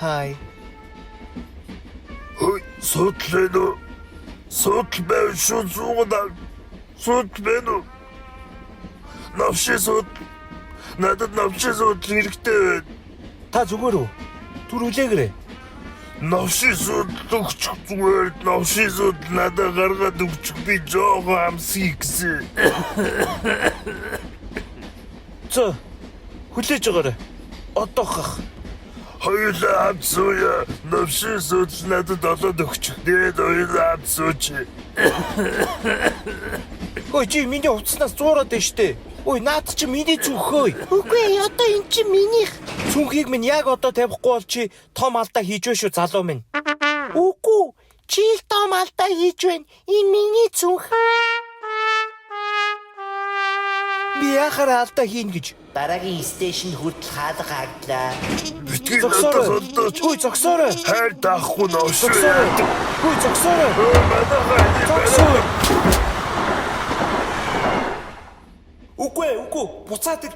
Хай. Хөөе, суудлаа нөө. Суудл байв шүү зуугаад. Суудл байна уу? Навши суудл. Надад навши суудл хэрэгтэй байна. Та зүгээр үү? Түр үлээгээрэй. Навши суудл өгчих зүгээр. Навши суудл надад гаргаад өгчих би жоого амсхий гэсэн. Зөө. Хүлээж байгаарай. Одоо хах. Хоёулаа хамт сууя. Навши суудл надад олоод өгчих. Тэгээд хоёулаа хамт сууч. Ой, чи миний хувцаснаас зуураад байна штэ. Ой, наад чи миний зүнхөө. Үгүй одоо эн чинь минийх. Зүнхийг минь яг одоо тавихгүй бол чи том алдаа хийж вэ шүү залуу минь. Үгүй чи л том алдаа хийж байна. Энэ миний зүнх. Би яхаар алдаа хийн гэж. Дараагийн стейшн хүртэл хаалга хаглаа. Битгий надад сондооч. Ой, зогсоорой. Хайр даахгүй навши. Зогсоорой. Ой, зогсоорой. Манайхаа Үгүй, буцаадаг.